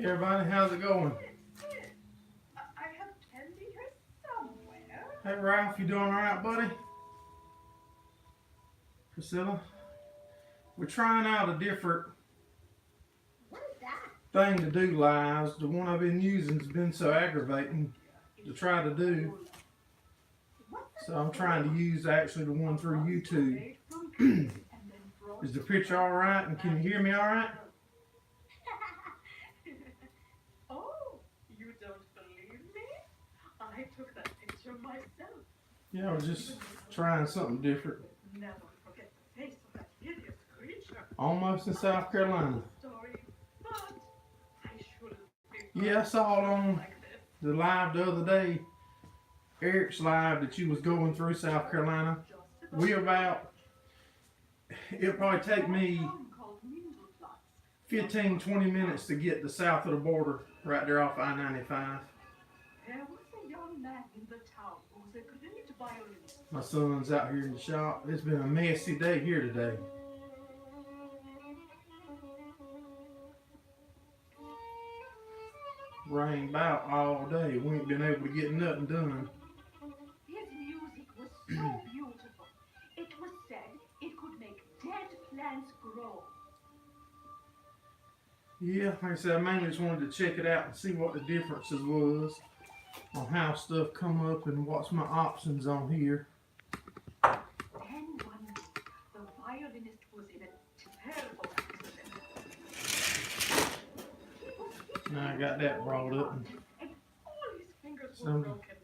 Hey everybody, how's it going? I have candy here somewhere. Hey Ralph, you doing alright, buddy? Priscilla? We're trying out a different thing to do lives. The one I've been using has been so aggravating to try to do. So I'm trying to use actually the one through YouTube. Is the picture alright and can you hear me alright? Oh, you don't believe me? I took that picture myself. Yeah, I was just trying something different. Never forget the face of that hideous creature. Almost in South Carolina. Story, but I shouldn't be Yeah, I saw it on like this. the live the other day, Eric's live, that you was going through South Carolina. It'll probably take me 15-20 minutes to get to south of the border, right there off I-95. There was a young man in the town who was a great violinist. My son's out here in the shop. It's been a messy day here today. Rained about all day. We ain't been able to get nothing done. His music was so beautiful. It was said it could make dead plants grow. Yeah, like I said, I mainly just wanted to check it out and see what the differences was on how stuff come up and what's my options on here. Then one day, the violinist was in a terrible accident. Now I got that brought up. And all his fingers were Some- broken.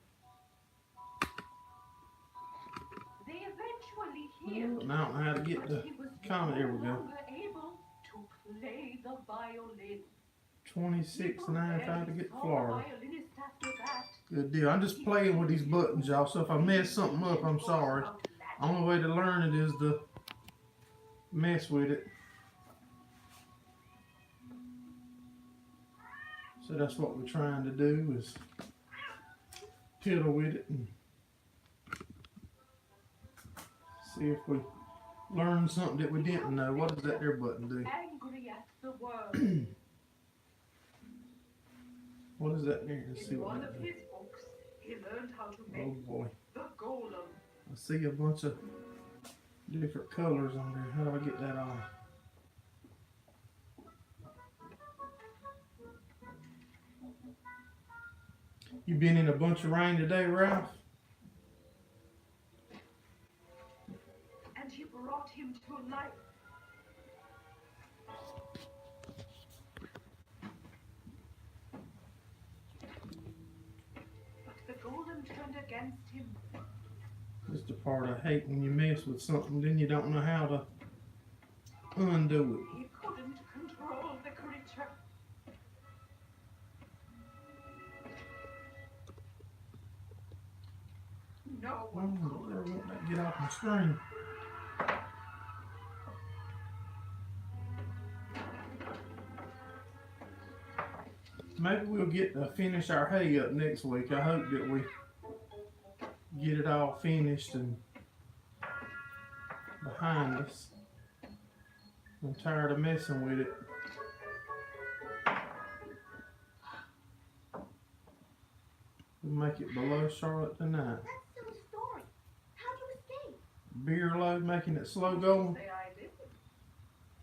They eventually healed. Now I don't know how to get But the he was comment. Here we no go. longer able to play the violin. 26.95 to get to Florida. Violinist after that. Good deal. I'm just playing with these buttons, y'all. So if I mess something up, I'm sorry. Only way to learn it is to mess with it. So that's what we're trying to do, is fiddle with it and see if we learn something that we didn't know. What does that there button do? Angry at the world. What is that there? Let's see In what one that of does. his books, he learned how to Oh make boy. the golem. I see a bunch of different colors on there. How do I get that on? You been in a bunch of rain today, Ralph? And he brought him to life. But the golem turned against him. That's the part I hate, when you mess with something, then you don't know how to undo it. He couldn't control the creature. No Oh, one I could. won't that get off my screen. Maybe we'll get to finish our hay up next week. I hope that we get it all finished and behind us. I'm tired of messing with it. We'll make it below Charlotte tonight. That's some story. How'd you escape? Beer load, making it slow going. Say I didn't.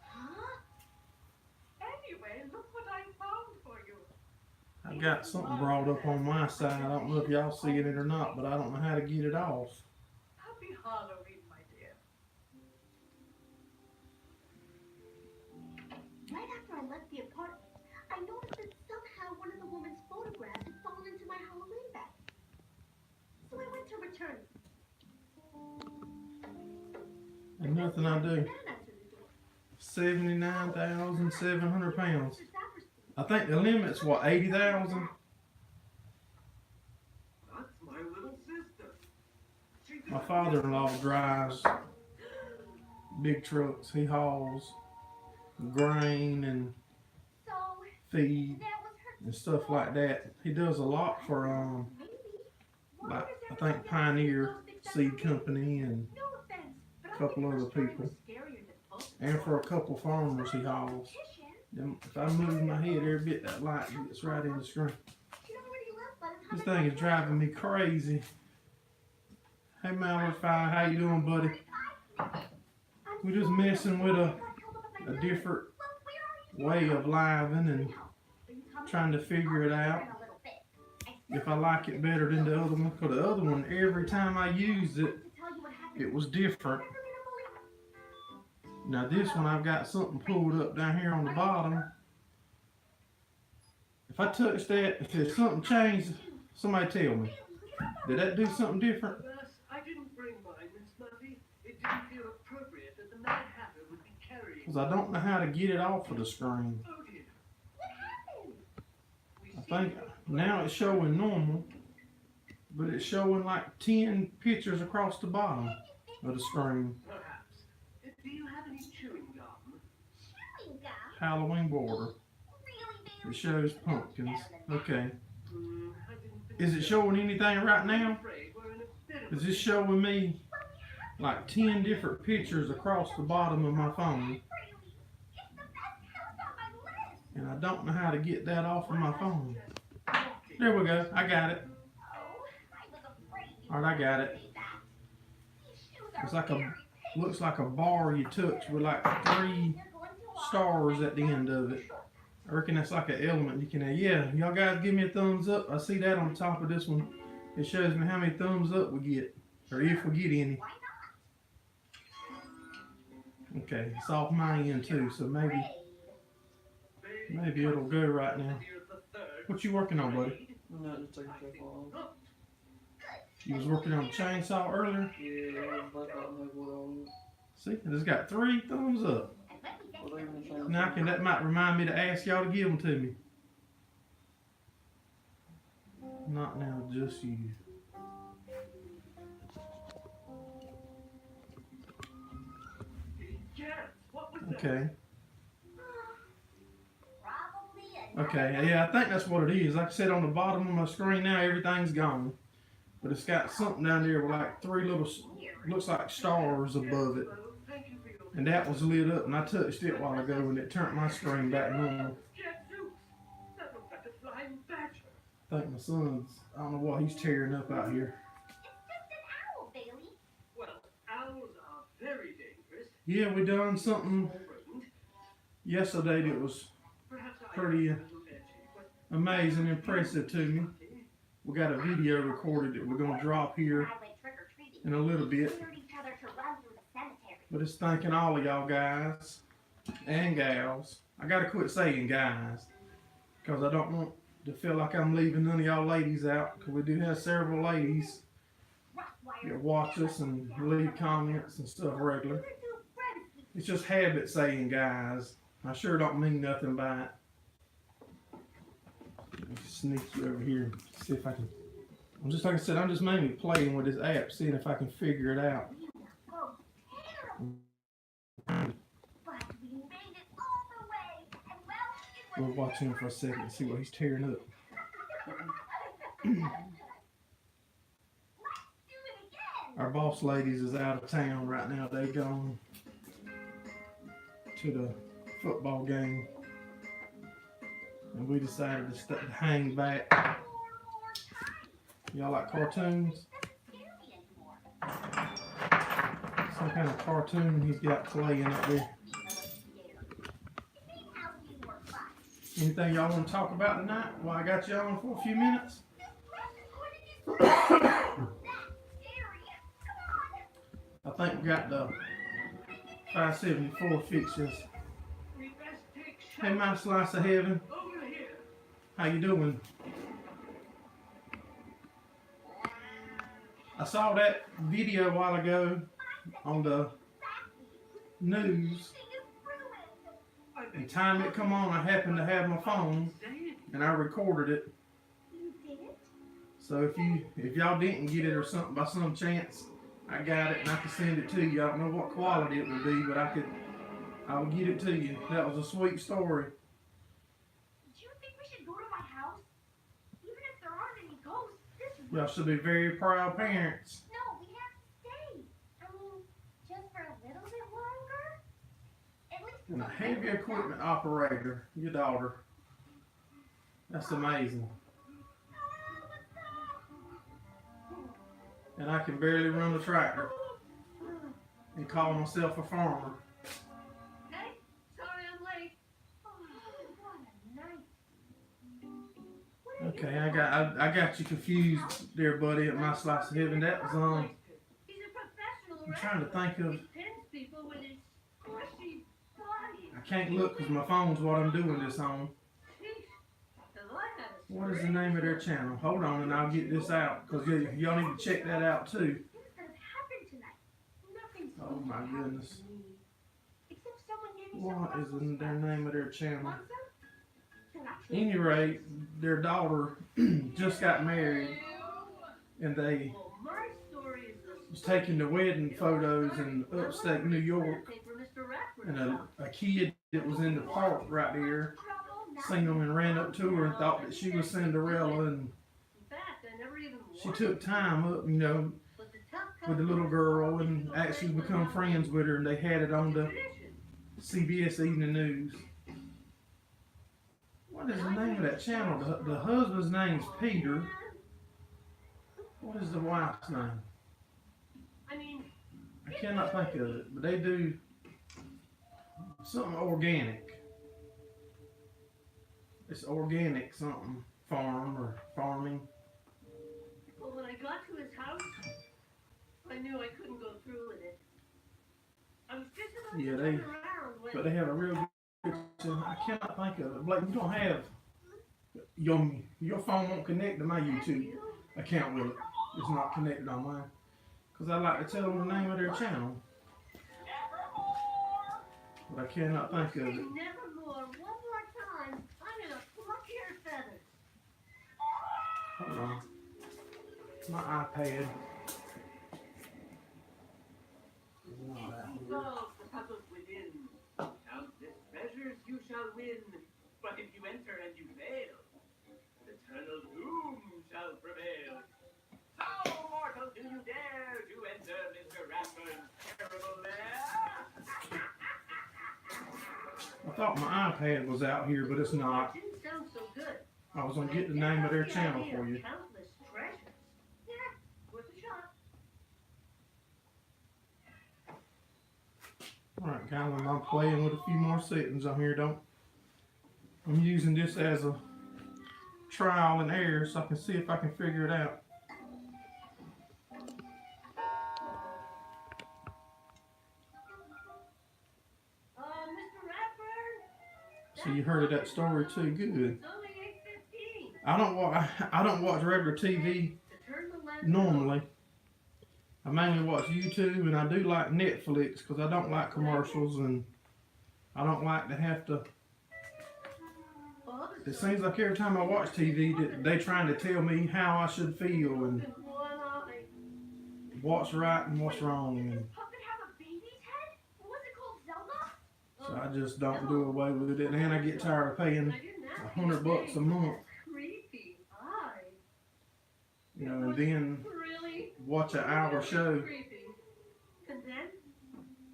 Huh? Anyway, look what I found for you. I got something brought up on my side. I don't know if y'all seeing it or not, but I don't know how to get it off. Happy Halloween, my dear. Right after I left the apartment, I noticed that somehow one of the woman's photographs had fallen into my Halloween bag. So I went to return it. And nothing I do. Then I answered the door. 79,700 pounds. Mr. Saperstein. I think the limit's what, 80,000? That's my little sister. My father-in-law drives big trucks. He hauls grain and So, feed that was her. and stuff like that. He does a lot for Maybe. like I think Pioneer Seed Company and No offense, but a couple other people. And for a couple farmers he hauls. Then if I move my head every bit, that light gets right in the screen. This thing is driving me crazy. Hey Mallard Fire, how you doing, buddy? We're just messing with a different way of living and trying to figure it out. If I like it better than the other one, because the other one, every time I used it, it was different. Now this one, I've got something pulled up down here on the bottom. If I touch that, if there's something changed, somebody tell me. Did that do something different? I didn't bring mine, Miss Murphy. It didn't feel appropriate that the Mad Hatter would be carrying. Because I don't know how to get it off of the screen. Oh dear. I think now it's showing normal, but it's showing like 10 pictures across the bottom of the screen. Perhaps. Do you have any chewing gum? Chewing gum? Halloween border. It shows pumpkins. Okay. Is it showing anything right now? Is this showing me like 10 different pictures across the bottom of my phone? And I don't know how to get that off of my phone. There we go. I got it. Alright, I got it. It's like looks like a bar you touch with like 3 stars at the end of it. I reckon that's like an element you can add. Yeah, y'all guys give me a thumbs up. I see that on top of this one. It shows me how many thumbs up we get, or if we get any. Okay, it's off my end too, so maybe it'll go right now. What you working on, buddy? No, just taking stuff off. You was working on the chainsaw earlier? Yeah, I was like, I don't know what on it. See, it just got 3 thumbs up. Well, they're even saying Now that might remind me to ask y'all to give them to me. Not now, just you. Okay. Okay, yeah, I think that's what it is. Like I said, on the bottom of my screen now, everything's gone. But it's got something down there with like 3 little, looks like stars above it. And that was lit up, and I touched it a while ago, and it turned my screen back normal. I think my son's, I don't know what he's tearing up out here. Well, owls are very dangerous. Yeah, we done something yesterday that was pretty amazing, impressive to me. We got a video recorded that we're going to drop here in a little bit. But it's thanking all of y'all guys and gals. I got to quit saying guys, because I don't want to feel like I'm leaving none of y'all ladies out, because we do have several ladies that watch us and leave comments and stuff regular. It's just habit saying guys. I sure don't mean nothing by it. Let me sneak you over here and see if I can. I'm just, like I said, I'm just mainly playing with this app, seeing if I can figure it out. We'll watch him for a second and see what he's tearing up. Our boss ladies is out of town right now. They gone to the football game, and we decided to hang back. Y'all like cartoons? Some kind of cartoon he's got playing up there. Anything y'all want to talk about tonight while I got you on for a few minutes? I think we got the 574 fixtures. Hey, my slice of heaven. How you doing? I saw that video a while ago on the news. And time it come on, I happened to have my phone and I recorded it. So if y'all didn't get it or something by some chance, I got it and I can send it to you. I don't know what quality it would be, but I will get it to you. That was a sweet story. Do you think we should go to my house? Even if there aren't any ghosts, Y'all should be very proud parents. No, we have to stay. I mean, just for a little bit longer? At least And a heavy equipment operator, your daughter. That's amazing. And I can barely run a tractor and call myself a farmer. Hey, sorry I'm late. Oh, what a night. Okay, I got you confused there, buddy, at my slice of heaven. That was He's a professional I'm trying to think of. He pins people with his squishy body. I can't look because my phone's what I'm doing this on. What is the name of their channel? Hold on, and I'll get this out because y'all need to check that out too. Things that have happened tonight. Nothing's Oh my goodness. except someone gave me What is their name of their channel? Want some? They're At actually any rate, their daughter just got married, and they Well, my story is was taking the wedding photos in upstate New York, and a kid that was in the park right there seen them and ran up to her and thought that she was Cinderella, and she took time up, with the little girl and actually become friends with her, and they had it on the CBS Evening News. What is the name of that channel? The husband's name's Peter. What is the wife's name? I cannot think of it, but they do something organic. It's organic something, farm or farming. Well, when I got to his house, I knew I couldn't go through with it. I was just about Yeah, to they- turn around when... But they have a real good channel. I cannot think of it. Blake, you don't have your phone won't connect to my YouTube account, will it? It's not connected on mine. Because I like to tell them the name of their channel. But I cannot think of it. Nevermore, one more time, I'm gonna pluck your feathers. Hold on. My iPad. is not out here. Solve the puzzles within. Countless treasures you shall win. But if you enter and you fail, eternal doom shall prevail. So, mortal, do you dare to enter Mr. Ratburn's terrible lair? I thought my iPad was out here, but it's not. Didn't sound so good. I was gonna get the name of their channel for you. Countless treasures. Yeah, worth a shot. Alright, guys, I'm playing with a few more settings on here. I'm using this as a trial and error so I can see if I can figure it out. Mr. Ratburn? So you heard of that story too. Good. It's only 8:15. I don't watch regular TV To turn the lens normally. I mainly watch YouTube, and I do like Netflix because I don't like commercials, and I don't like to have to. It seems like every time I watch TV, that they trying to tell me how I should feel and with one eye. what's right and what's wrong. And puppet have a baby's head? What was it called, Zelda? so I just don't do away with it, and I get tired of paying I didn't ask you $100 a to month, say. Creepy eye. and then Really? watch an hour show. Creepy. And then?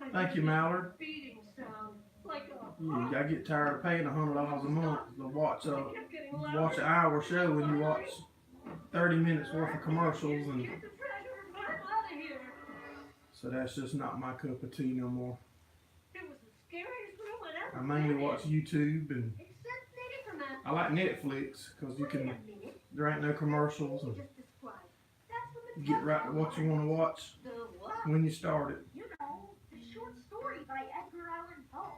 I Thank heard you, this Mallard. beating sound. Like a Yeah, I get tired of paying $100 a month to watch I kept getting watch an hour show, and you watch 30 minutes worth of commercials, and Get the treasure and run out of here. so that's just not my cup of tea no more. It was the scariest room I'd I ever mainly been in. watch YouTube, and Except maybe from a... I like Netflix because you Wait a can. minute. There ain't no commercials, and Just describe. That's what the you get right to what you want to watch The what? when you start it. You know, the short story by Edgar Allan Poe.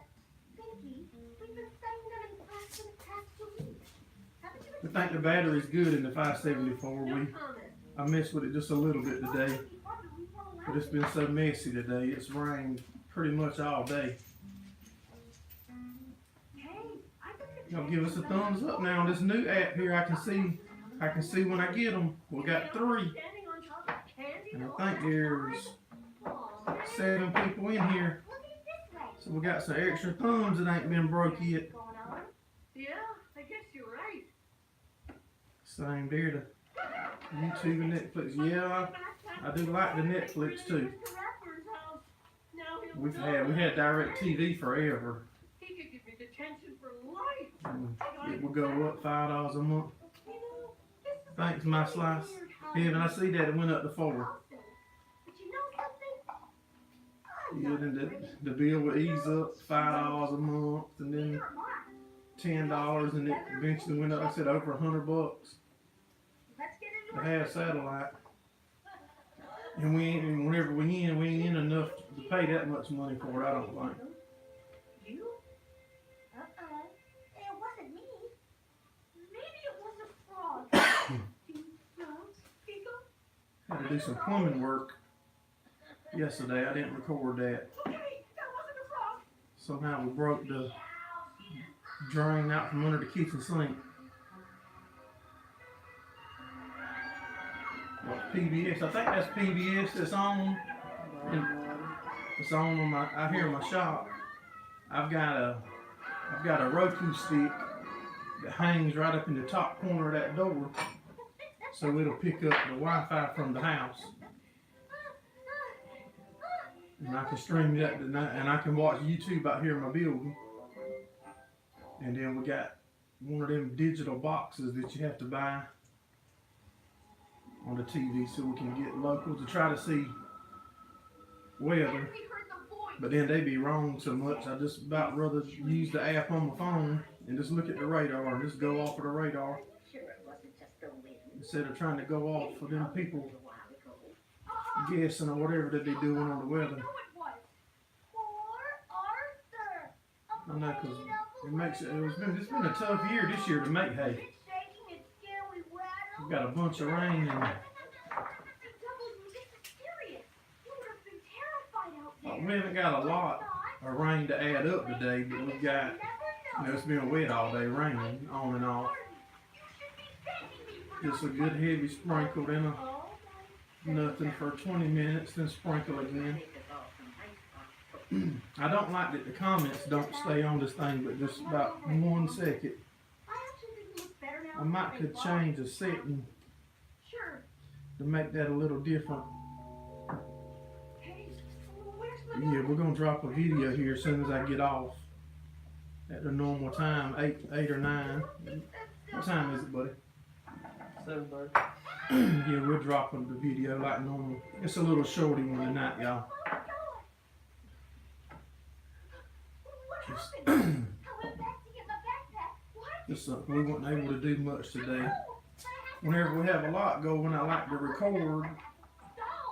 Pinky, we've been studying them in class for the past 2 weeks. Haven't you I think the battery's good in the 574. No comment. I messed with it just a little bit today, but it's been so messy today. It's rained pretty much all day. Y'all give us a thumbs up now on this new app here. I can see when I get them. We got 3, Standing on top of candy and all I think there's Aw, 7 people in here. So we got some extra thumbs that ain't been broke yet. yeah, I guess you're right. Same there to YouTube and Netflix. Yeah, I do like the Netflix too. Mr. Ratburn's house. Now he'll We know had Direct TV forever. And it will go up $5 a month. Thanks, my slice. Evan, I see that it went up to 4. But you know something? Yeah, then the bill will ease up $5 a month, and then $10, and it eventually went up. I said over $100 Let's get into to have satellite. And whenever we ain't in enough to pay that much money for it. I don't think. You? It wasn't me. Maybe it was a frog. Do frogs speak up? Had to do some plumbing work yesterday. I didn't record that. Okay, that wasn't a frog. Somehow we broke the drain out from under the kitchen sink. Well, PBS. I think that's PBS that's on. It's on my out here in my shop. I've got a Roku stick that hangs right up in the top corner of that door, so it'll pick up the Wi-Fi from the house, and I can stream that and I can watch YouTube out here in my building. And then we got one of them digital boxes that you have to buy on the TV so we can get local to try to see weather. We heard the voice. But then they be wrong so much. I just about rather use the app on my phone and just look at the radar and just go off of the radar Sure, it wasn't just the wind. instead of trying to go off for them people guessing or whatever that they doing on the I weather. know it was. Poor Arthur. I know, 'cause it makes it's been a tough year this year to make hay. It's shaking, it's scary, rattle. We've got a bunch of rain and The devil, this is serious. You would have been terrified out there. we haven't got a lot of rain to add up today, but we've got, it's been wet all day, raining on and off. Just a good heavy sprinkle, then nothing for 20 minutes, then sprinkle again. I don't like that the comments don't stay on this thing but just about 1 second. I actually think it looks better now. I might could change a setting Sure. to make that a little different. Hey, where's my Yeah, we're gonna drop a video here as soon as I get off at the normal time, 8 or 9. What time is it, buddy? 7:30. Yeah, we're dropping the video like normal. It's a little shorty one tonight, y'all. What happened? I went back to get my backpack. What? Just we weren't able to do much today. Whenever we have a lot going, I like to record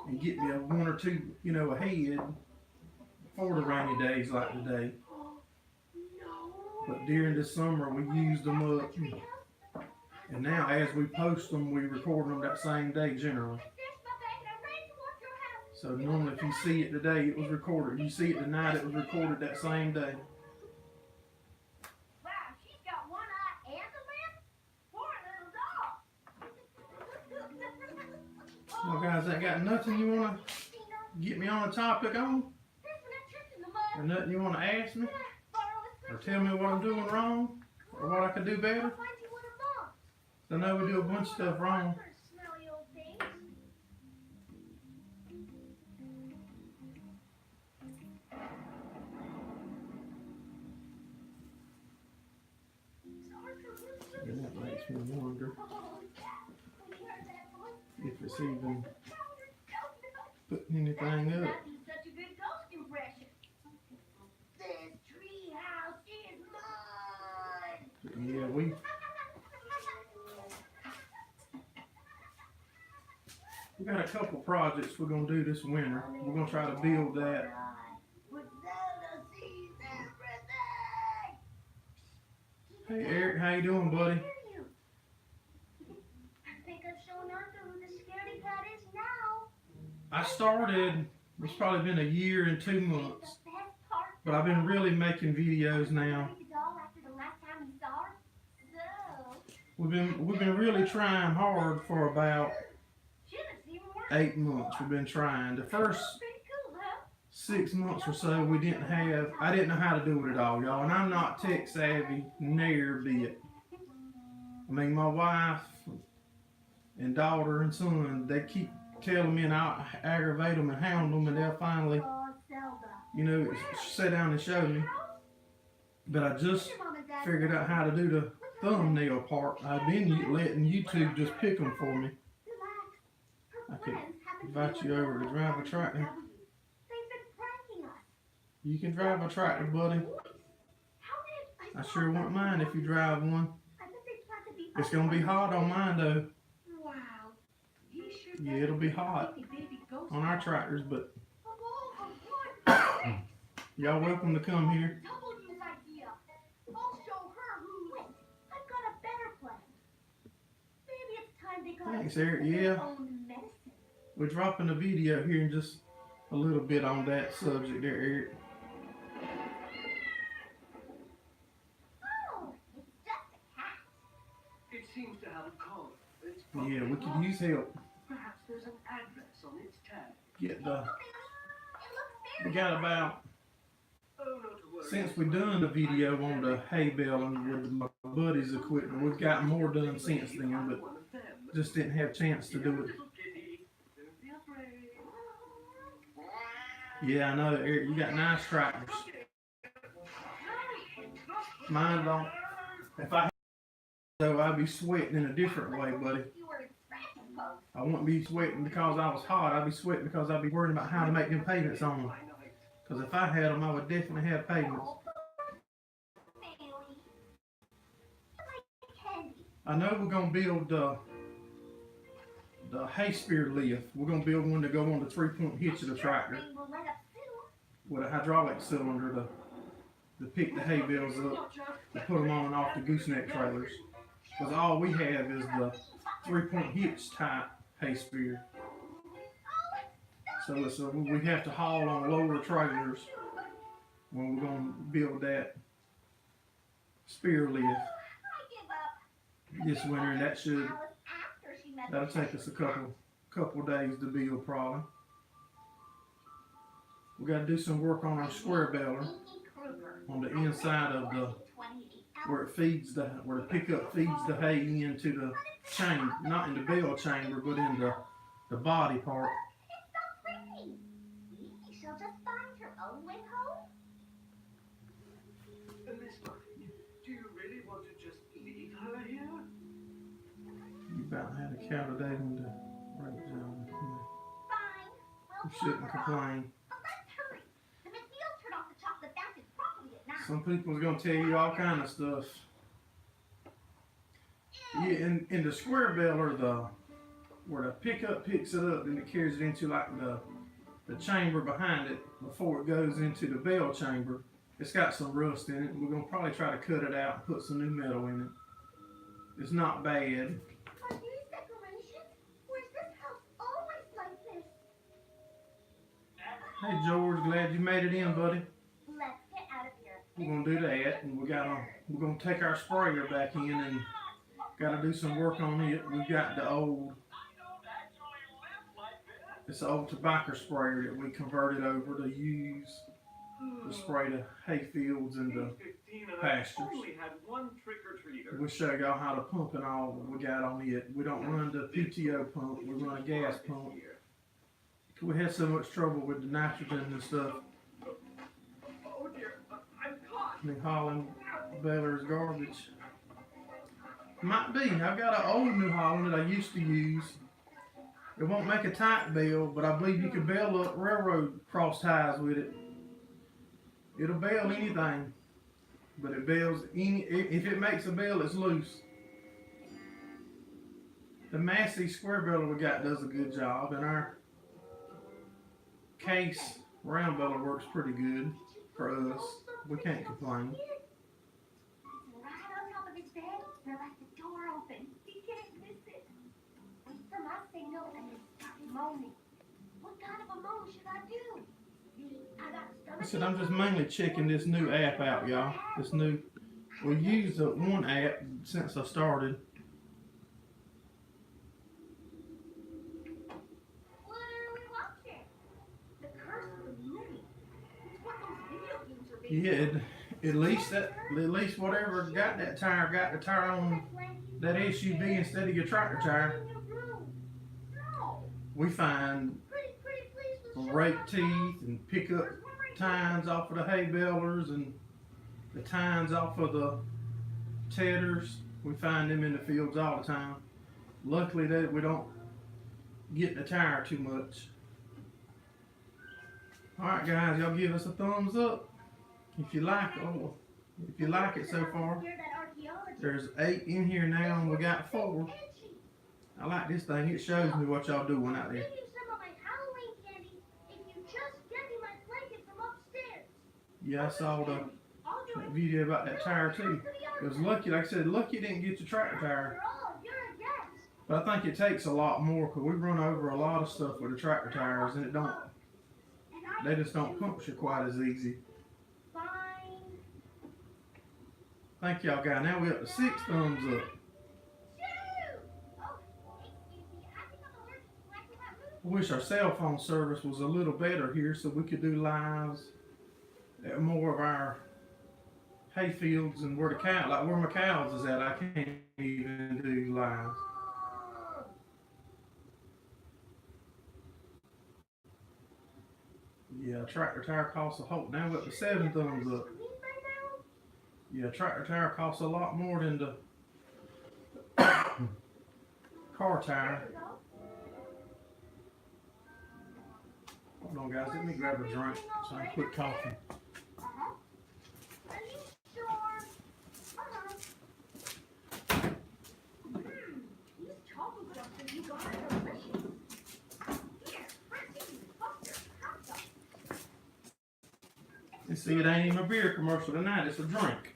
and get me a 1 or 2, ahead for the rainy days like today. No. But during the summer, we used them up. And now, as we post them, we record them that same day generally. So normally, if you see it today, it was recorded. You see it tonight, it was recorded that same day. Wow, she's got one eye and a lip. Poor little dog. Well, guys, I got nothing you want to get me on a topic on? Or nothing you want to ask me? Or tell me what I'm doing wrong? Or what I could do better? I know we do a bunch of stuff wrong. Smelly old things. And that makes me wonder if it's even putting anything up. Such a good ghost impression. This treehouse is mine. Yeah, we got a couple projects we're gonna do this winter. We're gonna try to build that. With Zelda sees everything. Hey Eric, how you doing, buddy? I think I've shown Arthur who the scaredy cat is now. I started, it's probably been a year and 2 months, The best part. but I've been really making videos now. The doll after the last time you saw her. So. We've been really trying hard for about Should have seen more. 8 months. We've been trying. The first Pretty cool, huh? 6 months or so, I didn't know how to do it at all, y'all. And I'm not tech savvy, near bit. I mean, my wife and daughter and son, they keep telling me and I'll aggravate them and hound them and they'll finally, Oh, Zelda. sit down and show me. But I just Your mom and figured out how to do the thumbnail part. I've been letting YouTube just pick them for me. I could invite you over to drive a tractor. You can drive a tractor, buddy. I sure wouldn't mind if you drive one. It's gonna be hot on mine though. Yeah, it'll be hot on our tractors, but y'all welcome to come here. Thanks, Eric. Yeah, we're dropping a video here in just a little bit on that subject there, Eric. It seems to have a collar. It's Yeah, we could use help. Perhaps there's an address on its tag. Get the. We got about. Oh, not to worry. Since we done the video on the hay baling with my buddy's equipment, we've got more done since then, but just didn't have a chance to do it. Little kitty, don't be afraid. Yeah, I know, Eric, you got nice tractors. Mine don't. If I had though, I'd be sweating in a different way, buddy. I wouldn't be sweating because I was hot. I'd be sweating because I'd be worried about how to make them pavements on them. Because if I had them, I would definitely have pavements. I know we're going to build the hay spear lift. We're going to build one to go on the 3-point hitch of the tractor with a hydraulic cylinder to pick the hay bales up and put them on and off the gooseneck trailers. Because all we have is the 3-point hitch type hay spear. So we have to haul on lower trailers when we're going to build that spear lift this winter, and that'll take us a couple days to build probably. We got to do some work on our square baler on the inside of the where the pickup feeds the hay into the chamber, not in the bale chamber, but in the body part. She'll just find her own way home. Miss Muffin, do you really want to just leave her here? You about had a cow today when the right down. Fine. You shouldn't complain. But let's hurry. The McNeil turned off the chocolate fountain properly at 9. Some people's gonna tell you all kind of stuff. Yeah, in the square baler, where the pickup picks it up and it carries it into like the chamber behind it before it goes into the bale chamber, it's got some rust in it. We're gonna probably try to cut it out and put some new metal in it. It's not bad. Are these decorations? Or is this house always like this? Hey George, glad you made it in, buddy. Let's get out of here. We're gonna do that, and we're gonna take our sprayer back in and gotta do some work on it. We've got the old. It's an old tobacco sprayer that we converted over to use to spray the hay fields and the pastures. We'll show y'all how to pump and all that we got on it. We don't run the PTO pump, we run a gas pump. We had so much trouble with the nitrogen and stuff. Oh dear, I'm caught. New Holland baler's garbage. Might be. I've got an old New Holland that I used to use. It won't make a tight bale, but I believe you can bale up railroad cross ties with it. It'll bale anything, but it bails if it makes a bale, it's loose. The Massey square baler we got does a good job, and our Case round baler works pretty good for us. We can't complain. Right on top of his bed, they're like the door open. He can't miss it. Wait for my signal and then start moaning. What kind of a moan should I do? I got I said I'm just mainly checking this new app out, y'all. We used one app since I started. What are we watching? The Curse of the Moon. It's what those video games are being. Yeah, at least whatever got the tire on that SUV instead of your tractor tire. No. We find Pretty please will show rake up. teeth and pick up tines off of the hay balers and the tines off of the tedders. We find them in the fields all the time. Luckily that we don't get in the tire too much. Alright guys, y'all give us a thumbs up if you like it. Oh, if you like it so far. There's 8 in here now and we got 4. I like this thing. It shows me what y'all doing out there. Yeah, I saw that video about that tire too. It was lucky, like I said, lucky it didn't get your tractor tire. But I think it takes a lot more because we run over a lot of stuff with the tractor tires and they just don't puncture quite as easy. Thank y'all guys. Now we're up to 6 thumbs up. I wish our cell phone service was a little better here so we could do lives at more of our hay fields and where the cow, like where my cows is at, I can't even do lives. Yeah, tractor tire costs a whole, now we're up to 7 thumbs up. Yeah, tractor tire costs a lot more than the car tire. Hold on guys, let me grab a drink so I can quit coughing. You see, it ain't even a beer commercial tonight, it's a drink.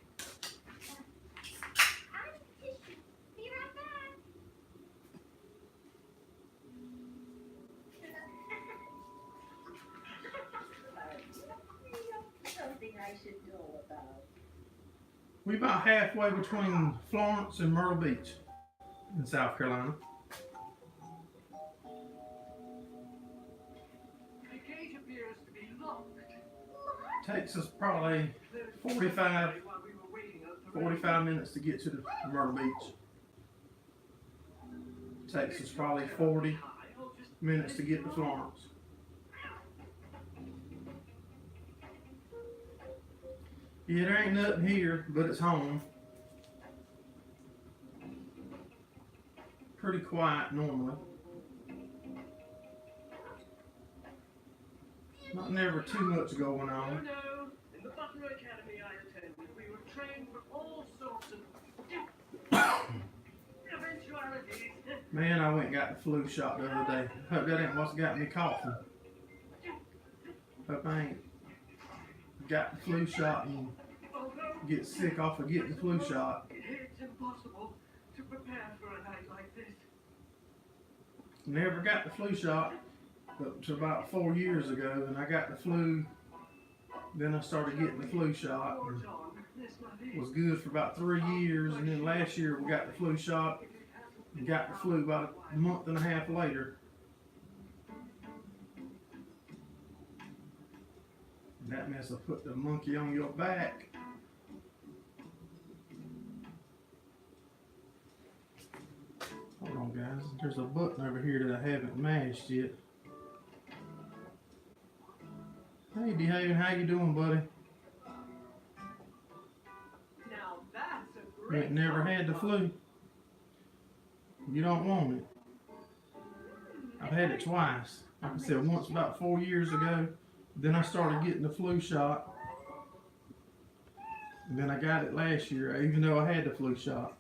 We about halfway between Florence and Myrtle Beach in South Carolina. The cage appears to be locked. Takes us probably 45 minutes to get to the Myrtle Beach. Takes us probably 40 minutes to get to Florence. Yeah, there ain't nothing here, but it's home. Pretty quiet normally. Not never too much going on. No, in the Butler Academy I attended, we were trained for all sorts of eventualities. Man, I went and got the flu shot the other day. Hope that ain't what's got me coughing. Hope I ain't got the flu shot and get sick off of getting the flu shot. It's impossible to prepare for a night like this. Never got the flu shot up to about 4 years ago, and I got the flu. Then I started getting the flu shot and was good for about 3 years, and then last year we got the flu shot and got the flu about a month and a half later. And that mess will put the monkey on your back. Hold on guys, there's a button over here that I haven't mashed yet. Hey Behaving, how you doing, buddy? Now that's a You great ain't never had the flu. You don't want it. I've had it twice. Like I said, once about 4 years ago. Then I started getting the flu shot. And then I got it last year, even though I had the flu shot.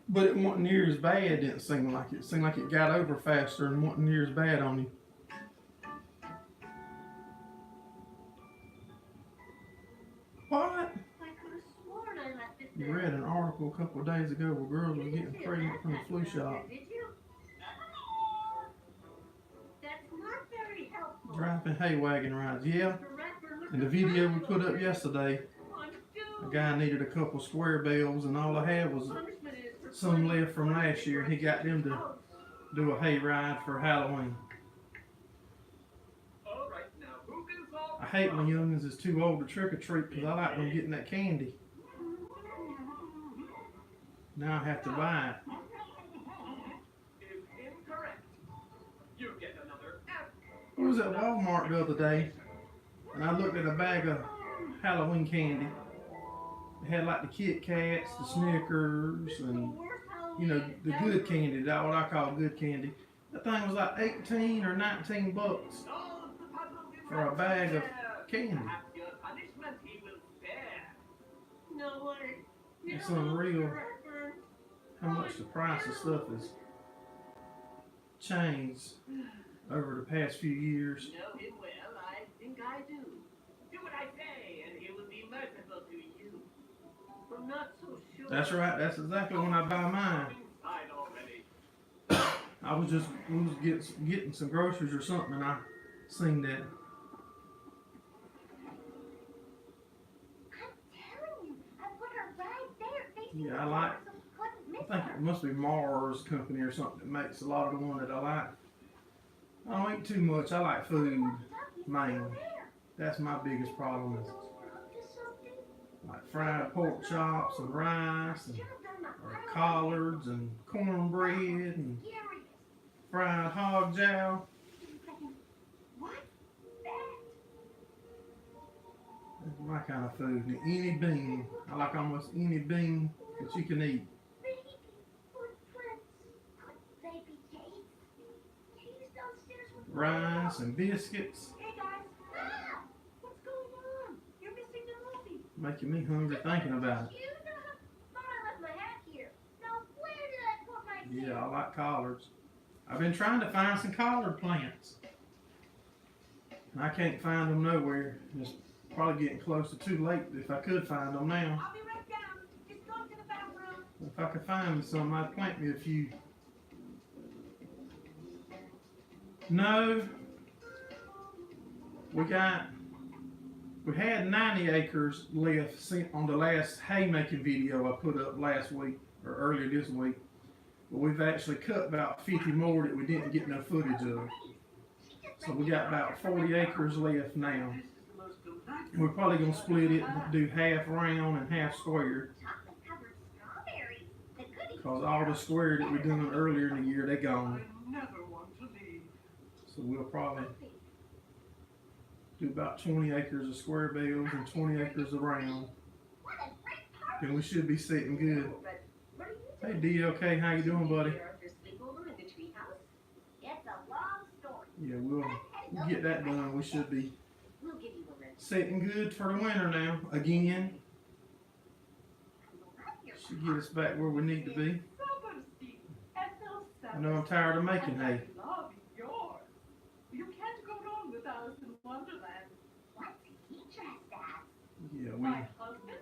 But it wasn't near as bad, didn't seem like it. It seemed like it got over faster and wasn't near as bad on you. What? You read an article a couple of days ago where girls were getting pregnant from the flu shot. Driving hay wagon rides, yeah. In the video we put up yesterday, a guy needed a couple square bells and all I had was some left from last year. He got them to do a hay ride for Halloween. I hate when youngins is too old to trick or treat because I like them getting that candy. Now I have to buy it. I was at Walmart the other day and I looked at a bag of Halloween candy They had like the Kit Kats, the Snickers, and you know, the good candy, that's what I call good candy. That thing was like 18 or 19 bucks for a bag of candy. No way. It's unreal how much the price of stuff has changed over the past few years. Know him well, I think I do. Do what I say, and he will be merciful to you. I'm not so sure. That's right, that's exactly when I buy mine. We was getting some groceries or something, and I seen that. I'm telling you, I put her right there facing Yeah, I the like- door so she couldn't miss I think her. it must be Mars Company or something that makes a lot of the one that I like. I don't eat too much. I like food, man. That's my biggest problem is like fried pork chops and rice and or collards and cornbread and fried hog jowl. What's that? That's my kind of food. And any bean. I like almost any bean that you can eat. Baby footprints. Baby Kate. He's downstairs with Rice and biscuits. Hey guys, Ah! what's going on? You're missing the movie. Making me hungry thinking about it. You thought I left my hat here. Now where did I put my Yeah, I like collards. I've been trying to find some collard plants. And I can't find them nowhere. It's probably getting close to too late if I could find them now. I'll be right down. Just going to the bathroom. If I could find me some, I'd plant me a few. No. We had 90 acres left on the last haymaking video I put up last week, or earlier this week. But we've actually cut about 50 more that we didn't get no footage of. So we got about 40 acres left now. And we're probably going to split it and do half round and half square. chocolate covered strawberries? The goodies. Because all the square that we done earlier in the year, they gone. never want to leave. So we'll probably do about 20 acres of square bales and 20 acres of round. What a great party. And we should be sitting good. What are you Hey DLK, how you doing, buddy? It's a long story. Yeah, we'll get that done. We should be We'll give you a ring. sitting good for the winter now. Again, should get us back where we need to be. I know I'm tired of making hay. Love is yours. You can't go wrong with Alice in Wonderland. What's he dressed as? Yeah, My husband,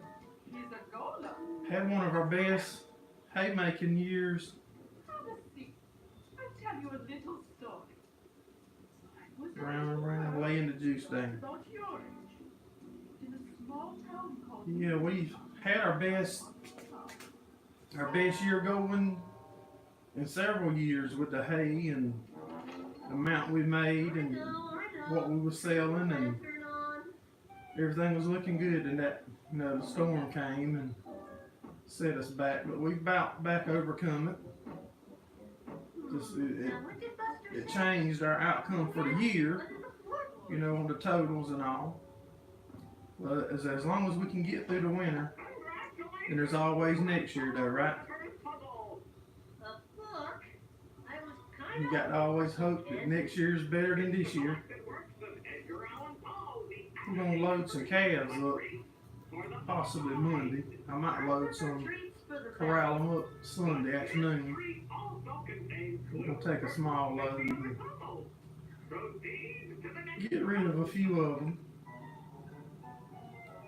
he's a golem. we had one of our best haymaking years. Have a seat. I'll tell you a little story. I was Round and round, laying the juice down. about your age. In a small town called Yeah, we had our best year going in several years with the hay and the amount we made and what we were selling, and everything was looking good. And that, you know, the storm came and set us back, but we about back overcome it. Just it changed our outcome for the year, you know, on the totals and all. But as long as we can get through the winter, and there's always next year though, right? You got to always hope that next year's better than this year. We're gonna load some calves up, possibly Monday. I might load some, corral them up Sunday afternoon. We're gonna take a small load and get rid of a few of them,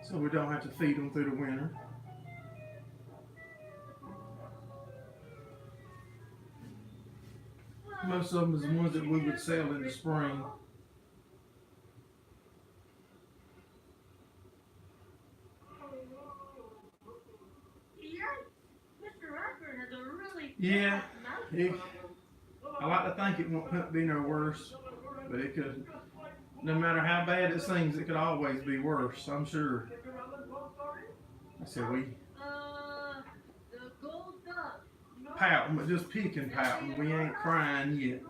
so we don't have to feed them through the winter. Most of them is the ones that we would sell in the spring. Yeah, I like to think it won't be no worse, but it could. No matter how bad it seems, it could always be worse, I'm sure. I said we pouting, but just peeking pouting. We ain't crying yet.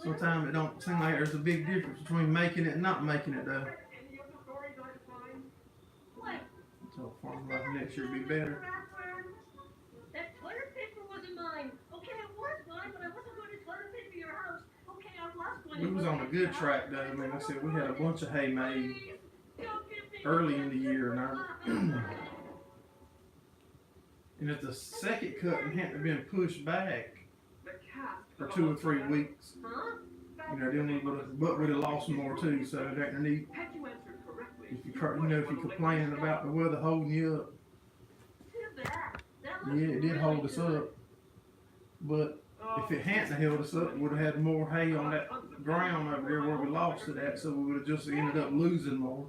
Sometimes it don't seem like there's a big difference between making it and not making it though. So farm life next year be better. That toilet paper wasn't mine. Okay, it was mine, but I wasn't going to toilet paper your house. Okay, I was going We to. was on a good track though. I mean, like I said, we had a bunch of hay made early in the year, and and if the second cutting hadn't been pushed back for 2 or 3 weeks, Huh? you know, then we would have lost more too. So that need, Had you answered correctly, if you complaining about the weather holding you up, Too bad. That yeah, it did really hold us good. up. But if it hadn't held us up, we would have had more hay on that ground over there where we lost it at, so we would have just ended up losing more.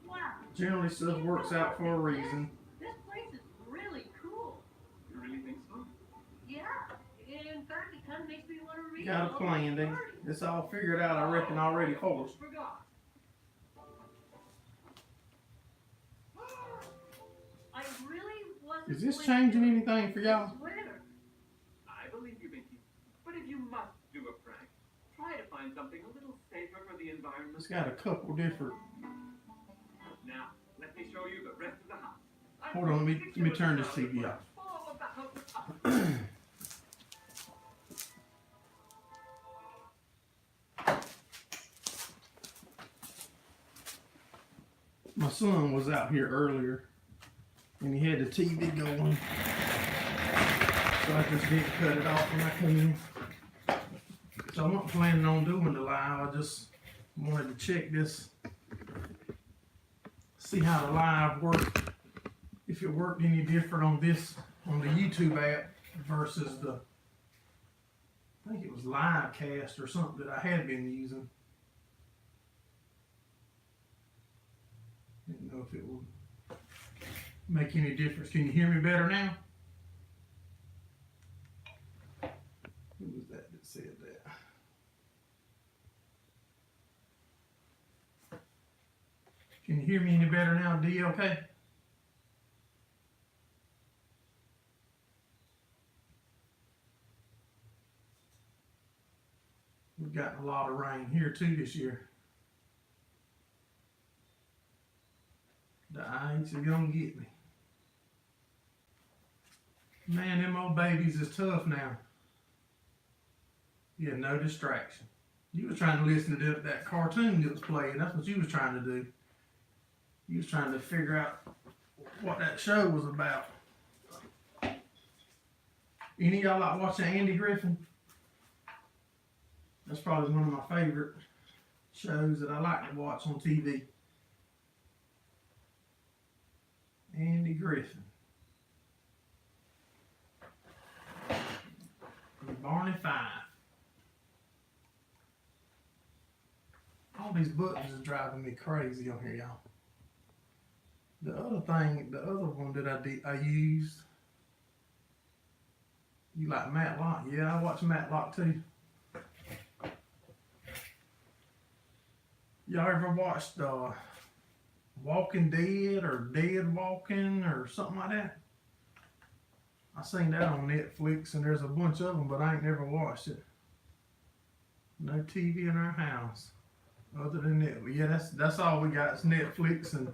Wow. Generally, stuff works out for a reason. This place is really cool. You really think so? Yeah. In fact, it kind of makes me want to read. Got a all plan, the then. stories. It's all figured out, I reckon, already for us. Forgot. I really wasn't. Is this going changing to anything for y'all? this winter. I believe you, Binky. But if you must do a prank, try to find something a little safer for the environment. It's got a couple different. Now, let me show you the rest of the house. Hold on, let me turn this TV off. All about us. My son was out here earlier, and he had the TV going, so I just didn't cut it off when I came in. So I'm not planning on doing the live. I just wanted to check this, see how the live worked, if it worked any different on the YouTube app versus the, I think it was Livecast or something that I had been using. Didn't know if it would make any difference. Can you hear me better now? Who was that said that? Can you hear me any better now, D? Okay. We've gotten a lot of rain here too this year. The ice is gonna get me. Man, them old babies is tough now. Yeah, no distraction. You was trying to listen to that cartoon that was playing. That's what you was trying to do. You was trying to figure out what that show was about. Any of y'all like watching Andy Griffin? That's probably one of my favorite shows that I like to watch on TV. Andy Griffin. And Barney Fife. All these buttons is driving me crazy on here, y'all. The other one that I used. You like Matlock? Yeah, I watch Matlock too. Y'all ever watched Walking Dead or Dead Walking or something like that? I seen that on Netflix, and there's a bunch of them, but I ain't never watched it. No TV in our house other than that. But yeah, that's all we got is Netflix and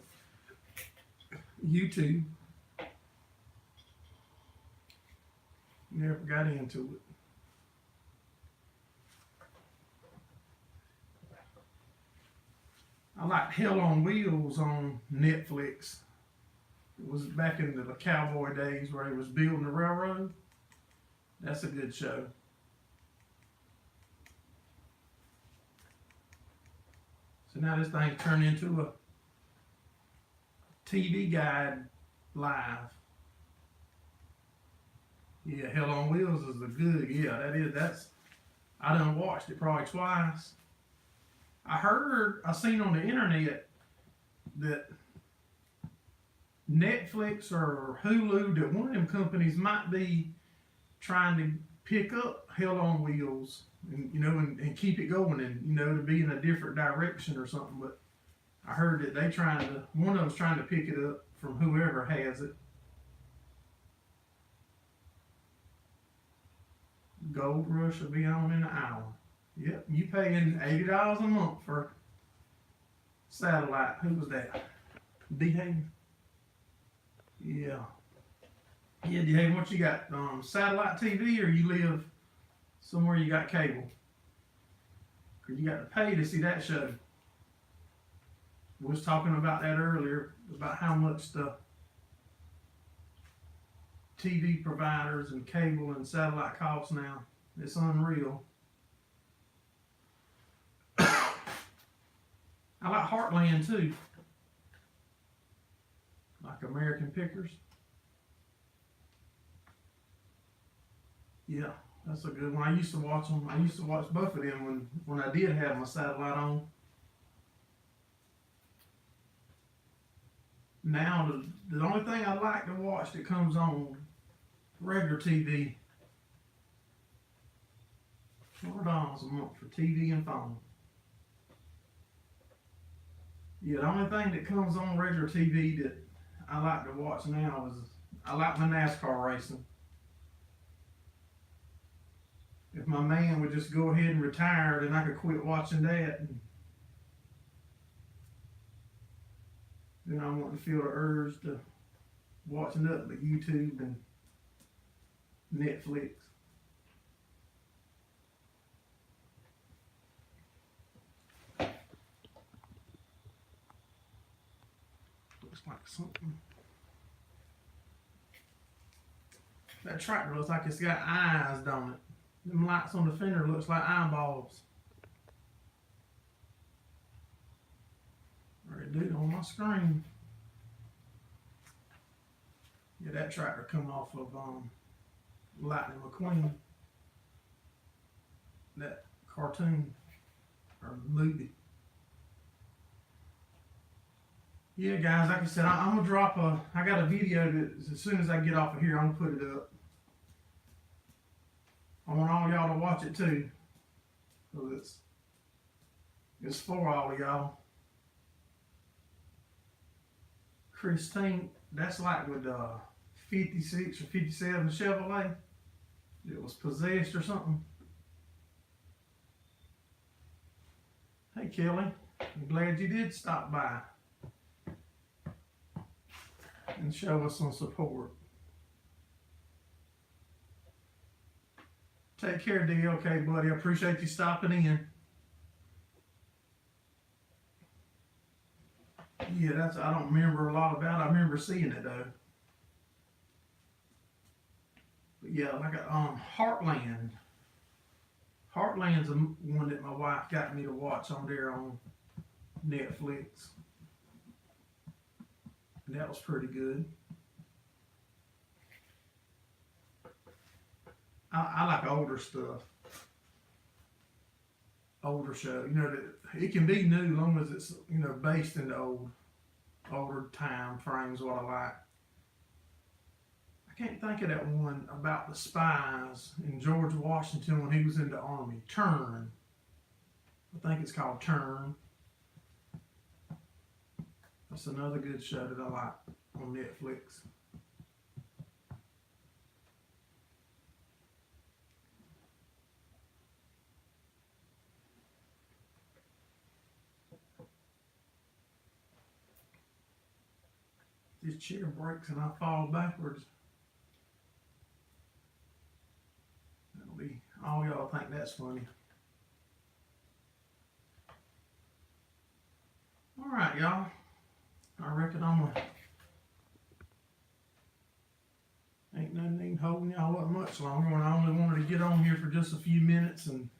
YouTube. Never got into it. I liked Hell on Wheels on Netflix. It was back in the cowboy days where he was building the railroad. That's a good show. So now this thing turned into a TV guide live. Yeah, Hell on Wheels is a good, that's, I done watched it probably twice. I seen on the internet that Netflix or Hulu, that one of them companies might be trying to pick up Hell on Wheels and, and keep it going and, to be in a different direction or something. But I heard that one of them's trying to pick it up from whoever has it. Gold Rush will be on in an hour. Yep, you paying $80 a month for satellite. Who was that? D-Haven? Yeah. Yeah, D-Haven, what you got? Satellite TV, or you live somewhere you got cable? Because you got to pay to see that show. We was talking about that earlier, about how much the TV providers and cable and satellite costs now. It's unreal. I like Heartland too. Like American Pickers. Yeah, that's a good one. I used to watch them. I used to watch both of them when I did have my satellite on. Now, the only thing I like to watch that comes on regular TV, $4 a month for TV and phone. Yeah, the only thing that comes on regular TV that I like to watch now is I like my NASCAR racing. If my man would just go ahead and retire, then I could quit watching that. And then I want to feel the urge to watch nothing but YouTube and Netflix. Looks like something. That tractor looks like it's got eyes, don't it? Them lights on the fender looks like eyeballs. Or it do on my screen. Yeah, that tractor come off of Lightning McQueen. That cartoon or movie. Yeah, guys, like I said, I'm gonna drop I got a video that as soon as I get off of here, I'm gonna put it up. I want all y'all to watch it too, because it's for all of y'all. Christine, that's like with 56 or 57 Chevrolet. It was possessed or something. Hey Kelly, I'm glad you did stop by and show us some support. Take care, D. Okay, buddy. I appreciate you stopping in. Yeah, I don't remember a lot about it. I remember seeing it though. But yeah, like Heartland. Heartland's one that my wife got me to watch on there on Netflix. And that was pretty good. I like older stuff. Older show. You know, it can be new as long as it's, you know, based in the older time frames, what I like. I can't think of that one about the spies in George Washington when he was in the army. Turn. I think it's called Turn. That's another good show that I like on Netflix. This chair breaks and I fall backwards. That'll be all y'all think that's funny. All right, y'all. I reckon ain't nothing even holding y'all up much longer when I only wanted to get on here for just a few minutes. And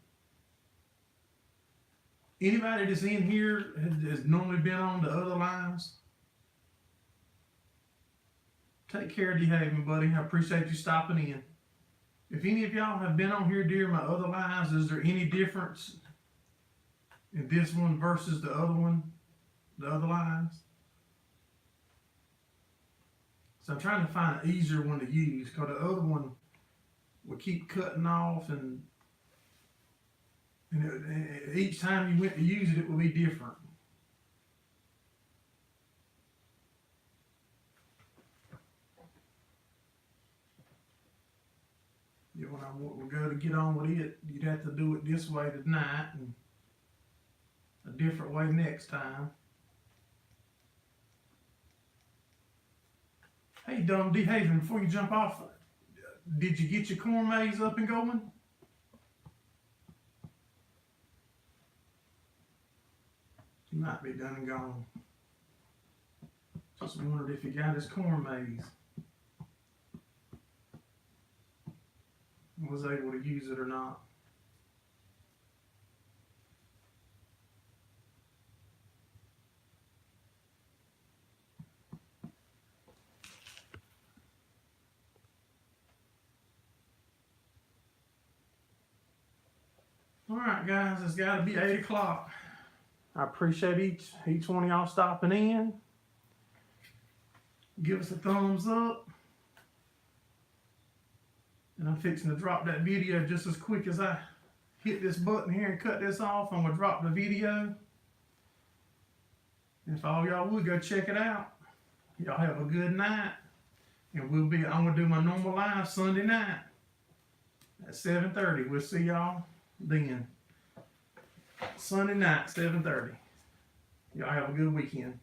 anybody that's in here has normally been on the other lines. Take care, D-Haven, buddy. I appreciate you stopping in. If any of y'all have been on here during my other lines, is there any difference in this one versus the other one, the other lines? So I'm trying to find an easier one to use, because the other one would keep cutting off, and each time you went to use it, it would be different. Yeah, when I would go to get on with it, you'd have to do it this way tonight and a different way next time. Hey, dumb D. Haven, before you jump off, did you get your corn maze up and going? He might be done and gone. Just wondered if he got his corn maze. Was able to use it or not. Alright guys, it's gotta be 8 o'clock. I appreciate each one of y'all stopping in. Give us a thumbs up. And I'm fixing to drop that video just as quick as I hit this button here and cut this off. I'm gonna drop the video. And if all y'all would go check it out. Y'all have a good night. And I'm gonna do my normal live Sunday night at 7:30. We'll see y'all then. Sunday night, 7:30. Y'all have a good weekend.